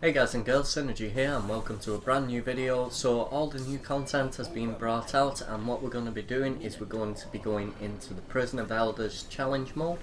Hey guys and girls, Synergy here and welcome to a brand new video. So all the new content has been brought out and what we're going to be doing is we're going to be going into the Prison of Elders challenge mode.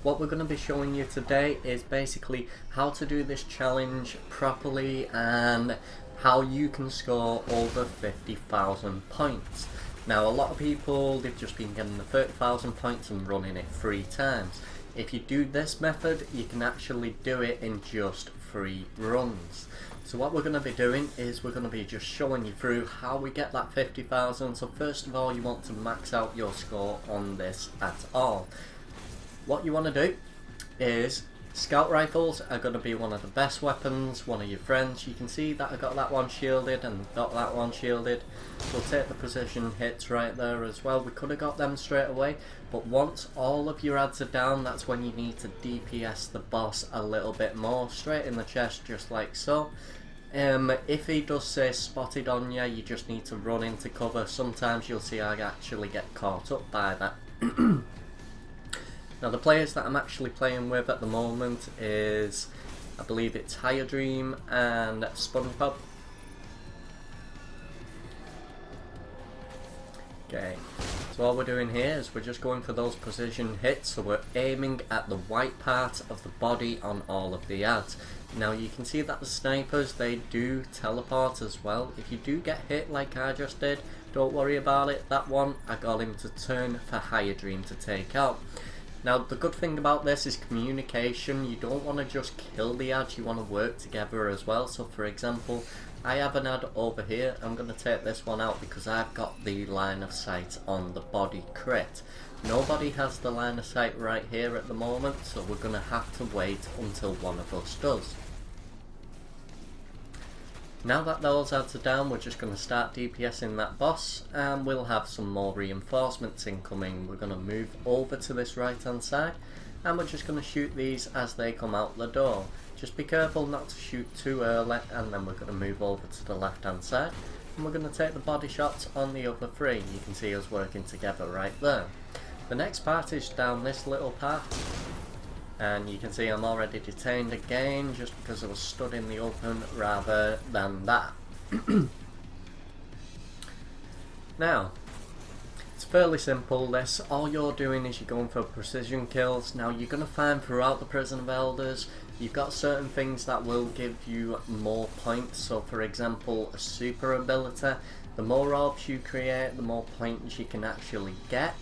What we're going to be showing you today is basically how to do this challenge properly and how you can score over 50,000 points. Now a lot of people, they've just been getting the 30,000 points and running it 3 times. If you do this method, you can actually do it in just 3 runs. So what we're going to be doing is we're going to be just showing you through how we get that 50,000. So first of all, you want to max out your score on this at all. What you want to do is scout rifles are going to be one of the best weapons, one of your friends. You can see that I got that one shielded and got that one shielded. We'll take the precision hits right there as well. We could have got them straight away, but once all of your ads are down, that's when you need to DPS the boss a little bit more. Straight in the chest, just like so. If he does say spotted on you, you just need to run into cover. Sometimes you'll see I actually get caught up by that. Now the players that I'm actually playing with at the moment is, I believe it's Higher Dream and SpongeBob. Okay, so all we're doing here is we're just going for those precision hits, so we're aiming at the white part of the body on all of the ads. Now you can see that the snipers, they do teleport as well. If you do get hit like I just did, don't worry about it. That one, I got him to turn for Higher Dream to take out. Now the good thing about this is communication. You don't want to just kill the ads, you want to work together as well. So for example, I have an ad over here. I'm going to take this one out because I've got the line of sight on the body crit. Nobody has the line of sight right here at the moment, so we're going to have to wait until one of us does. Now that those ads are down, we're just going to start DPSing that boss and we'll have some more reinforcements incoming. We're going to move over to this right hand side and we're just going to shoot these as they come out the door. Just be careful not to shoot too early, and then we're going to move over to the left hand side and we're going to take the body shots on the other 3. You can see us working together right there. The next part is down this little path. And you can see I'm already detained again just because I was stood in the open rather than that. Now, it's fairly simple this. All you're doing is you're going for precision kills. Now you're going to find throughout the Prison of Elders, you've got certain things that will give you more points. So for example, a super ability. The more orbs you create, the more points you can actually get.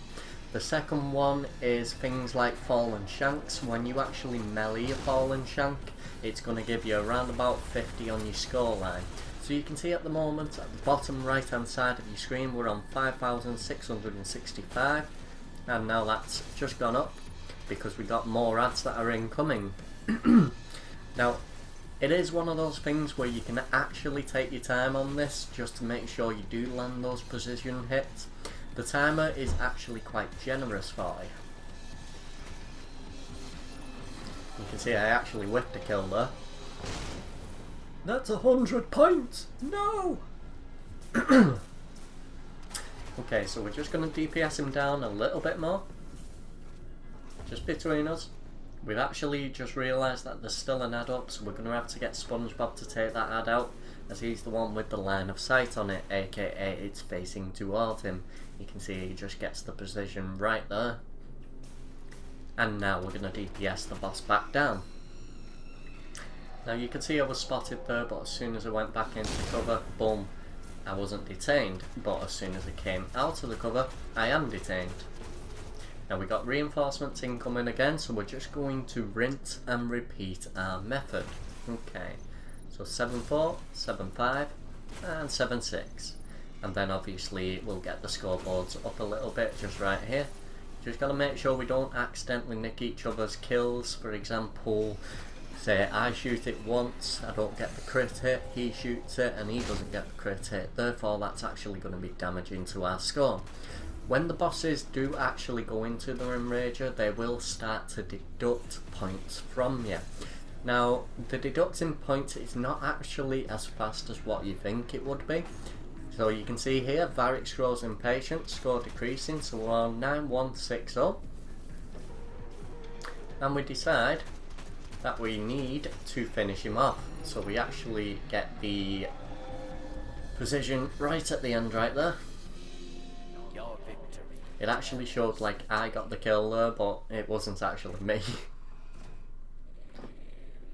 The second one is things like fallen shanks. When you actually melee a fallen shank, it's going to give you around about 50 on your scoreline. So you can see at the moment at the bottom right hand side of your screen we're on 5,665, and now that's just gone up because we got more ads that are incoming. Now it is one of those things where you can actually take your time on this just to make sure you do land those precision hits. The timer is actually quite generous for you. You can see I actually whiffed a kill there. That's 100 points! No! Okay, so we're just going to DPS him down a little bit more. Just between us. We've actually just realised that there's still an ad up, so we're going to have to get SpongeBob to take that ad out, as he's the one with the line of sight on it, aka it's facing towards him. You can see he just gets the position right there. And now we're going to DPS the boss back down. Now you can see I was spotted there, but as soon as I went back into cover, boom, I wasn't detained. But as soon as I came out of the cover, I am detained. Now we got reinforcements incoming again, so we're just going to rinse and repeat our method. Okay, so 7-4, 7-5 and 7-6. And then obviously we'll get the scoreboards up a little bit just right here. Just got to make sure we don't accidentally nick each other's kills. For example, say I shoot it once, I don't get the crit hit, he shoots it and he doesn't get the crit hit. Therefore that's actually going to be damaging to our score. When the bosses do actually go into the Enrager, they will start to deduct points from you. Now, the deducting points is not actually as fast as what you think it would be. So you can see here, Varric grows impatient, score decreasing, so we're on 9160. And we decide that we need to finish him off. So we actually get the precision right at the end right there. It actually showed like I got the kill there, but it wasn't actually me.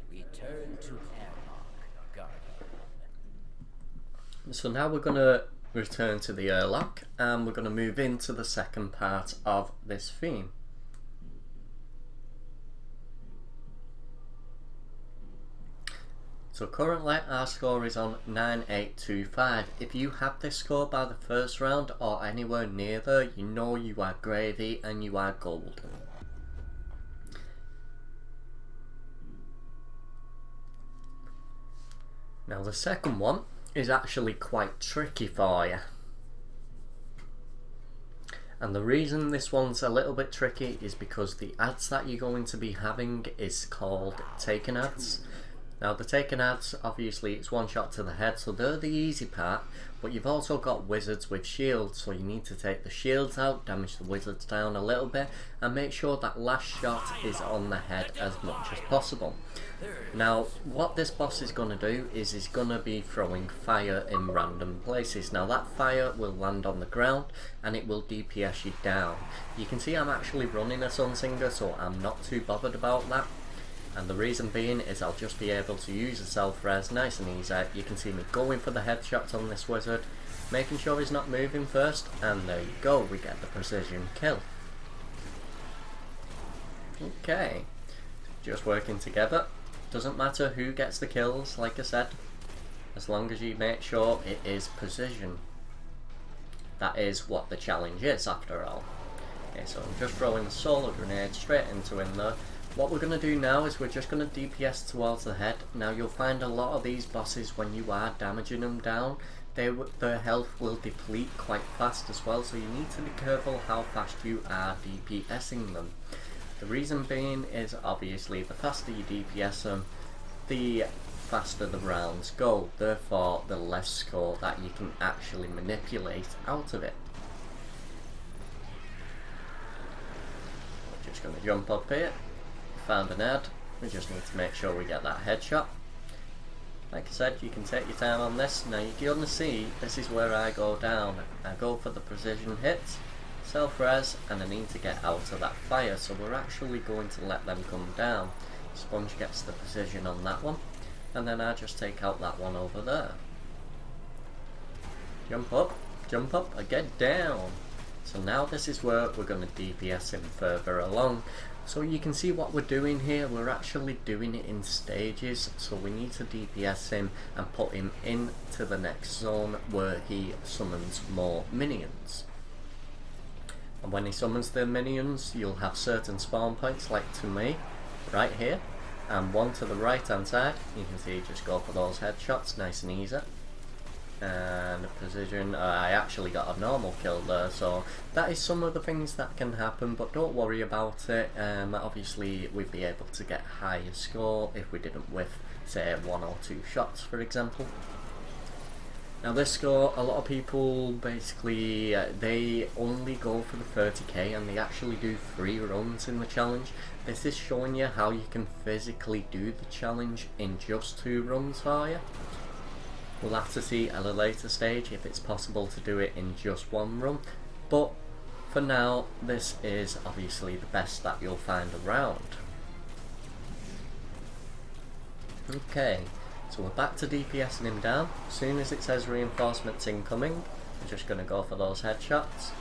Return to airlock, Guardian. So now we're going to return to the airlock and we're going to move into the second part of this theme. So currently our score is on 9825. If you have this score by the first round or anywhere near there, you know you are gravy and you are golden. Now the second one is actually quite tricky for you. And the reason this one's a little bit tricky is because the ads that you're going to be having is called taken ads. Now the taken ads, obviously it's one shot to the head, so they're the easy part, but you've also got wizards with shields, so you need to take the shields out, damage the wizards down a little bit, and make sure that last shot is on the head as much as possible. Now what this boss is going to do is he's going to be throwing fire in random places. Now that fire will land on the ground and it will DPS you down. You can see I'm actually running a Sunsinger, so I'm not too bothered about that. And the reason being is I'll just be able to use a self-res nice and easy. You can see me going for the headshots on this wizard, making sure he's not moving first, and there you go, we get the precision kill. Okay, just working together. Doesn't matter who gets the kills, like I said, as long as you make sure it is precision. That is what the challenge is after all. Okay, so I'm just throwing the solar grenade straight into him there. What we're going to do now is we're just going to DPS towards the head. Now you'll find a lot of these bosses, when you are damaging them down, their health will deplete quite fast as well, so you need to be careful how fast you are DPSing them. The reason being is obviously the faster you DPS them, the faster the rounds go, therefore the less score that you can actually manipulate out of it. We're just going to jump up here. Found an ad, we just need to make sure we get that headshot. Like I said, you can take your time on this. Now you're going to see this is where I go down. I go for the precision hits, self-res, and I need to get out of that fire, so we're actually going to let them come down. Sponge gets the precision on that one, and then I just take out that one over there. Jump up, and get down. So now this is where we're going to DPS him further along. So you can see what we're doing here, we're actually doing it in stages, so we need to DPS him and put him into the next zone where he summons more minions. And when he summons the minions, you'll have certain spawn points, like to me, right here, and one to the right hand side. You can see just go for those headshots, nice and easy. And precision, I actually got a normal kill there, so that is some of the things that can happen, but don't worry about it. Obviously we'd be able to get higher score if we didn't whiff, say, 1 or 2 shots for example. Now this score, a lot of people basically, they only go for the 30k and they actually do 3 runs in the challenge. This is showing you how you can physically do the challenge in just 2 runs for you. We'll have to see at a later stage if it's possible to do it in just 1 run, but for now this is obviously the best that you'll find around. Okay, so we're back to DPSing him down. As soon as it says reinforcements incoming, we're just going to go for those headshots.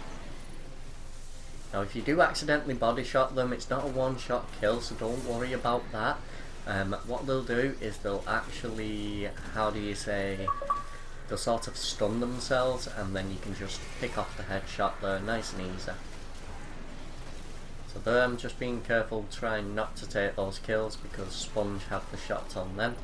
Now if you do accidentally body shot them, it's not a 1-shot kill, so don't worry about that. What they'll do is they'll actually, how do you say, they'll sort of stun themselves and then you can just pick off the headshot there, nice and easy. So there I'm just being careful, trying not to take those kills because Sponge have the shots on them.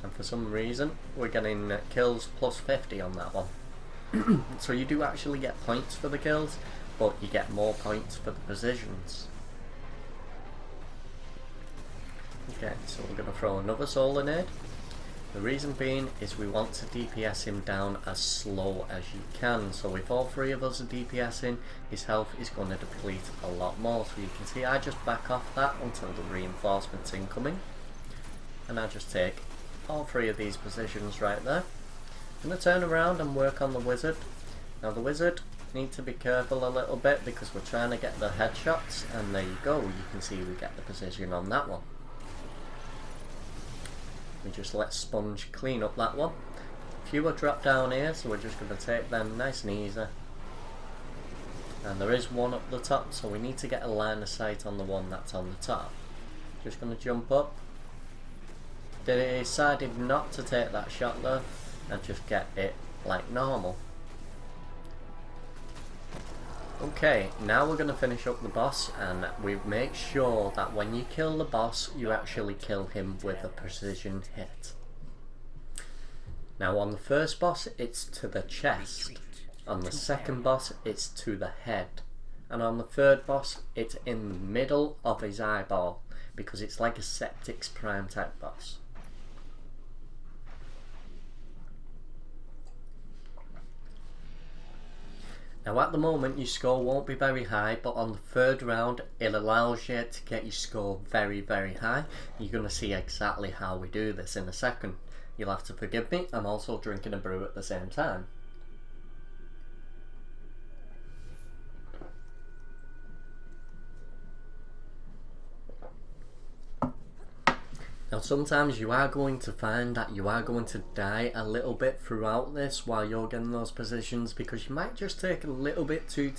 And for some reason we're getting kills plus 50 on that one. So you do actually get points for the kills, but you get more points for the precisions. Okay, so we're going to throw another solar nade. The reason being is we want to DPS him down as slow as you can. So if all 3 of us are DPSing, his health is going to deplete a lot more. So you can see I just back off that until the reinforcement's incoming. and I just take all 3 of these positions right there. I'm going to turn around and work on the wizard. Now the wizard, need to be careful a little bit because we're trying to get the headshots, and there you go, you can see we get the position on that one. We just let Sponge clean up that one. A few are dropped down here, so we're just going to take them nice and easy. And there is one up the top, so we need to get a line of sight on the one that's on the top. Just going to jump up. Decided not to take that shot though, and just get it like normal. Okay, now we're going to finish up the boss, and we make sure that when you kill the boss, you actually kill him with a precision hit. Now on the first boss, it's to the chest. On the second boss, it's to the head. And on the third boss, it's in the middle of his eyeball, because it's like a Septic's Prime type boss. Now at the moment your score won't be very high, but on the third round it allows you to get your score very high. You're going to see exactly how we do this in a second. You'll have to forgive me, I'm also drinking a brew at the same time. Now sometimes you are going to find that you are going to die a little bit throughout this while you're getting those positions, because you might just take a little bit too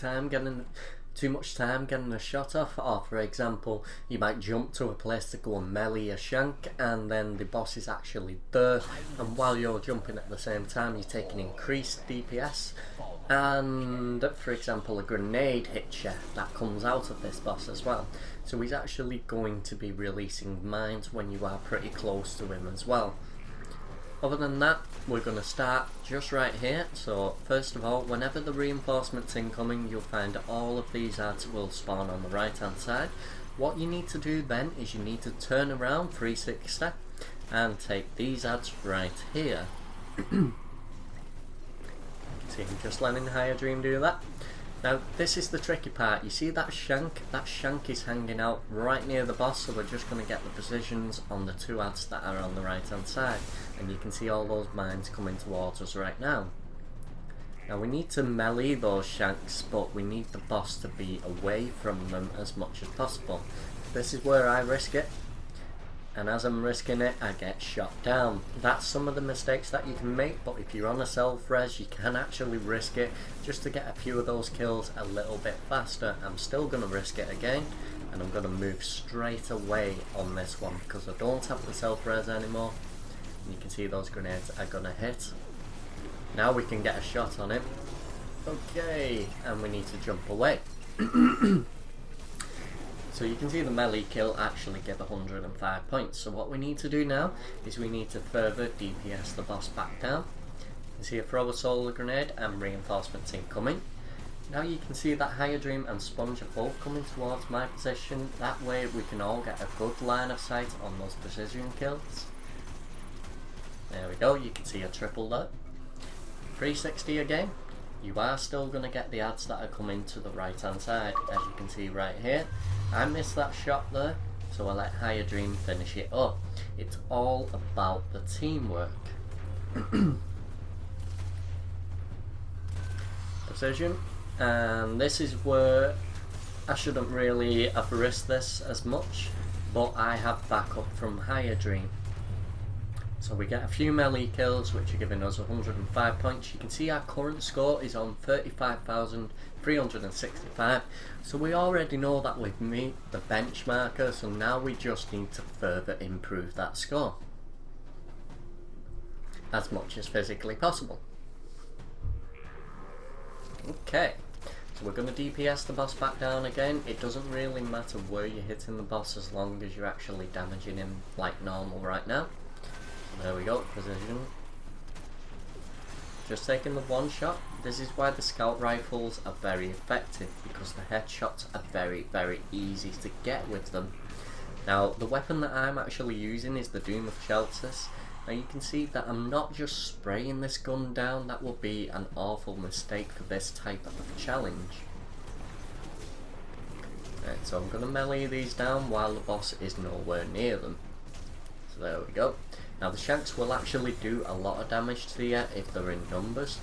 much time getting a shot off, or for example you might jump to a place to go and melee a shank and then the boss is actually there, and while you're jumping at the same time you're taking increased DPS, and for example a grenade hits you that comes out of this boss as well. So he's actually going to be releasing mines when you are pretty close to him as well. Other than that, we're going to start just right here. So first of all, whenever the reinforcement's incoming, you'll find all of these ads will spawn on the right hand side. What you need to do then is you need to turn around 360 and take these ads right here. See, I'm just letting Higher Dream do that. Now this is the tricky part. You see that shank? That shank is hanging out right near the boss, so we're just going to get the positions on the 2 ads that are on the right hand side, and you can see all those mines coming towards us right now. Now we need to melee those shanks, but we need the boss to be away from them as much as possible. This is where I risk it, and as I'm risking it I get shot down. That's some of the mistakes that you can make, but if you're on a self-res you can actually risk it just to get a few of those kills a little bit faster. I'm still going to risk it again, and I'm going to move straight away on this one because I don't have the self-res anymore. And you can see those grenades are going to hit. Now we can get a shot on him. Okay, and we need to jump away. So you can see the melee kill actually give 105 points. So what we need to do now is we need to further DPS the boss back down. You can see a throw a solar grenade and reinforcements incoming. Now you can see that Higher Dream and Sponge are both coming towards my position. That way we can all get a good line of sight on those precision kills. There we go, you can see a triple there. 360 again. You are still going to get the ads that are coming to the right hand side, as you can see right here. I missed that shot there, so I let Higher Dream finish it up. It's all about the teamwork. Precision, and this is where I shouldn't really have risked this as much, but I have backup from Higher Dream. So we get a few melee kills which are giving us 105 points. You can see our current score is on 35,365. So we already know that we've met the benchmarker, so now we just need to further improve that score as much as physically possible. Okay, so we're going to DPS the boss back down again. It doesn't really matter where you're hitting the boss as long as you're actually damaging him like normal right now. There we go, precision. Just taking the one shot. This is why the scout rifles are very effective, because the headshots are very easy to get with them. Now the weapon that I'm actually using is the Doom of Chelsis. Now you can see that I'm not just spraying this gun down. That will be an awful mistake for this type of challenge. Right, so I'm going to melee these down while the boss is nowhere near them. There we go. Now the shanks will actually do a lot of damage to you if they're in numbers,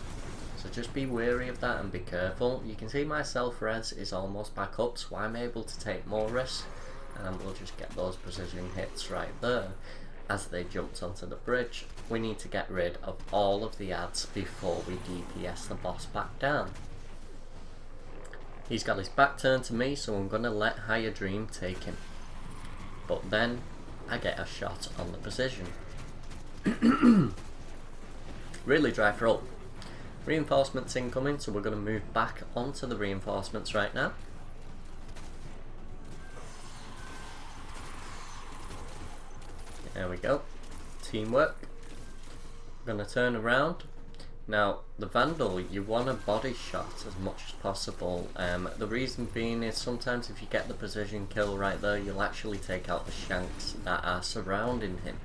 so just be wary of that and be careful. You can see my self-res is almost back up, so I'm able to take more risks, and we'll just get those precision hits right there. As they jumped onto the bridge, we need to get rid of all of the ads before we DPS the boss back down. He's got his back turned to me, so I'm going to let Higher Dream take him. But then I get a shot on the precision. Really dry throat. Reinforcements incoming, so we're going to move back onto the reinforcements right now. There we go. Teamwork. I'm going to turn around. Now, the Vandal, you want a body shot as much as possible. The reason being is sometimes if you get the precision kill right there, you'll actually take out the shanks that are surrounding him.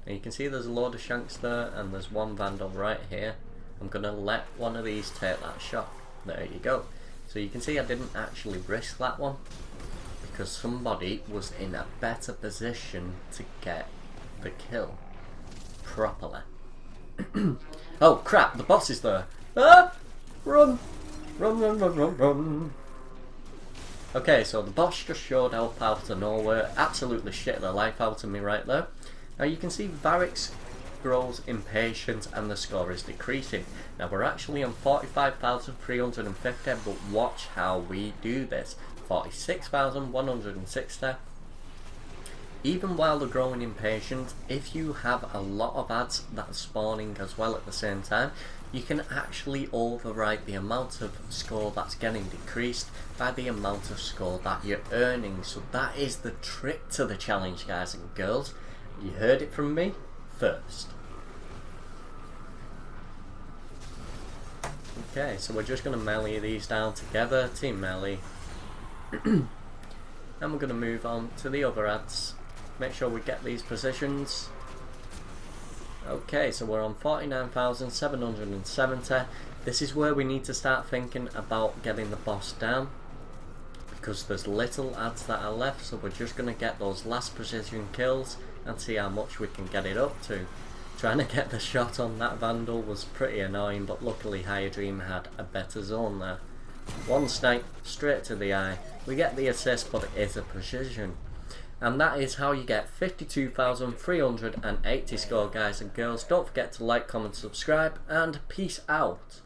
Now you can see there's a load of shanks there, and there's one Vandal right here. I'm going to let one of these take that shot. There you go. So you can see I didn't actually risk that one, because somebody was in a better position to get the kill properly. Oh crap, the boss is there. Ah! Run! Run, run, run, run, run. Okay, so the boss just showed up out of nowhere. Absolutely shit the life out of me right there. Now you can see Varix grows impatient and the score is decreasing. Now we're actually on 45,350, but watch how we do this. 46,160. Even while they're growing impatient, if you have a lot of ads that are spawning as well at the same time, you can actually override the amount of score that's getting decreased by the amount of score that you're earning. So that is the trick to the challenge, guys and girls. You heard it from me first. Okay, so we're just going to melee these down together, team melee. And we're going to move on to the other ads. Make sure we get these positions. Okay, so we're on 49,770. This is where we need to start thinking about getting the boss down, because there's little ads that are left, so we're just going to get those last precision kills and see how much we can get it up to. Trying to get the shot on that Vandal was pretty annoying, but luckily Higher Dream had a better zone there. One snipe straight to the eye. We get the assist, but it is a precision. And that is how you get 52,380 score, guys and girls. Don't forget to like, comment, subscribe, and peace out.